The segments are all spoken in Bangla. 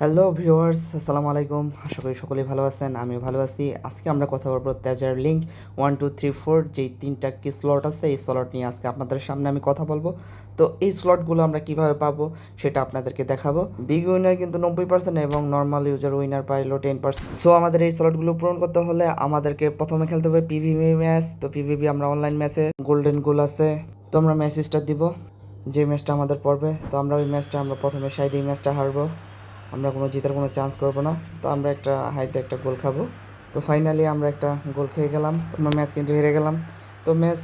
হ্যালো ভিউয়ার্স, আসসালামু আলাইকুম। আশা করি সকলেই ভালো আছেন, আমিও ভালো আছি। আজকে আমরা কথা বলবো তেজার লিঙ্ক 1 2 3 4 যেই তিনটা কি স্লট আছে, এই স্লট নিয়ে আজকে আপনাদের সামনে আমি কথা বলবো। তো এই স্লটগুলো আমরা কিভাবে পাবো সেটা আপনাদেরকে দেখাবো। বিগ উইনার কিন্তু 90% এবং নর্মাল ইউজার উইনার পাইলো 10%। সো আমাদের এই স্লটগুলো পূরণ করতে হলে আমাদেরকে প্রথমে খেলতে হবে পিভিপি ম্যাচ। তো পিভিপি আমরা অনলাইন ম্যাচে গোল্ডেন গোল আছে, তো আমরা ম্যাচেসটা দিব যে ম্যাচটা আমাদের পড়বে। তো আমরা ওই ম্যাচটা আমরা প্রথমে সাইড এই ম্যাচটা হারবো, আমরা কোনো জেতার কোনো চান্স করবো না। তো আমরা একটা হাইতে একটা গোল খাবো। তো ফাইনালি আমরা একটা গোল খেয়ে গেলাম, আমরা ম্যাচ কিন্তু হেরে গেলাম। তো ম্যাচ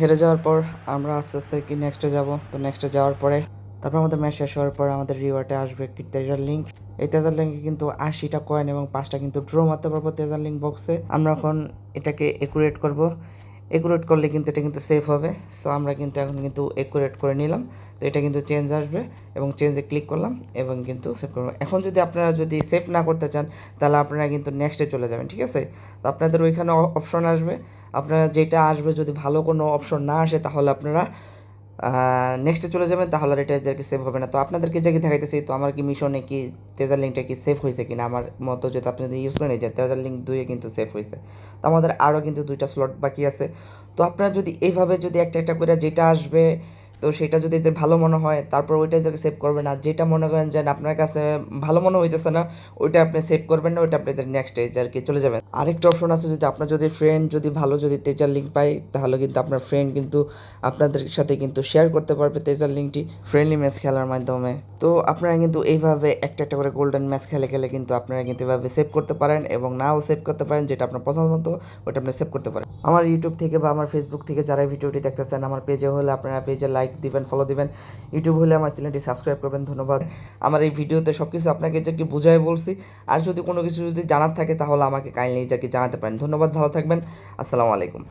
হেরে যাওয়ার পর আমরা আস্তে আস্তে কি নেক্সটে যাব। তো নেক্সটে যাওয়ার পরে তারপর আমাদের ম্যাচ শেষ হওয়ার পর আমাদের রিওয়ার্ডে আসবে একটি তেজার লিঙ্ক। এই তেজার লিঙ্কে কিন্তু 80টা কয়েন এবং 5টা কিন্তু ড্র মারতে পারবো তেজার লিঙ্ক বক্সে। আমরা এখন এটাকে একুরেট করব। একুরেট করলে কিন্তু এটা কিন্তু সেফ হবে। সো আমরা কিন্তু এখন কিন্তু একুরেট করে নিলাম। তো এটা কিন্তু চেঞ্জ আসবে এবং চেঞ্জে ক্লিক করলাম এবং কিন্তু সেভ করবো। এখন যদি আপনারা যদি সেভ না করতে চান তাহলে আপনারা কিন্তু নেক্সটে চলে যাবেন, ঠিক আছে? তো আপনাদের ওইখানে অপশন আসবে, আপনারা যেটা আসবে যদি ভালো কোনো অপশন না আসে তাহলে আপনারা নেক্সটে চলে যাবেন, তাহলে আর এটা কি সেভ হবে না। তো আপনাদেরকে যে কি দেখাইতেছি, তো আমার কি মিশনে কি তেজার লিঙ্কটা কি সেভ হয়েছে কিনা আমার মতো যদি আপনি যদি ইউজ করে নিয়ে যান, তেজার লিঙ্ক 2 কিন্তু সেভ হয়েছে। তো আমাদের আরও কিন্তু 2টা স্লট বাকি আছে। তো আপনারা যদি এইভাবে যদি একটা একটা করে যেটা আসবে, তো সেটা যদি যে ভালো মনে হয় তারপর ওইটা যে সেভ করবেন, আর যেটা মনে করেন যে আপনার কাছে ভালো মনে হইতেছে না ওইটা আপনি সেভ করবেন না, ওইটা আপনি নেক্সট স্টেজ আর কি চলে যাবেন। আরেকটা অপশন আছে, যদি আপনার যদি ফ্রেন্ড যদি ভালো যদি তেজার লিঙ্ক পায় তাহলে কিন্তু আপনার ফ্রেন্ড কিন্তু আপনাদের সাথে কিন্তু শেয়ার করতে পারবে তেজার লিঙ্কটি ফ্রেন্ডলি ম্যাচ খেলার মাধ্যমে। তো আপনারা কিন্তু এইভাবে একটা একটা করে গোল্ডেন ম্যাচ খেলে খেলে কিন্তু আপনারা কিন্তু এভাবে সেভ করতে পারেন এবং নাও সেভ করতে পারেন, যেটা আপনার পছন্দ মতো ওটা আপনি সেভ করতে পারেন। আমার ইউটিউব থেকে বা আমার ফেসবুক থেকে যারা ভিডিওটি দেখতেছেন, আমার পেজে হলে আপনারা পেজে লাইক দিবেন, ফলো দিবেন। ইউটিউব হলে আমার চ্যানেলটি সাবস্ক্রাইব করবেন। ধন্যবাদ। আমার এই ভিডিওতে সব কিছু আপনাকে যে কি বুঝাই বলছি, আর যদি কোনো কিছু যদি জানার থাকে তাহলে আমাকে কাইন্ডলি যে কি জানাতে পারেন। ধন্যবাদ, ভালো থাকবেন। আসসালামু আলাইকুম।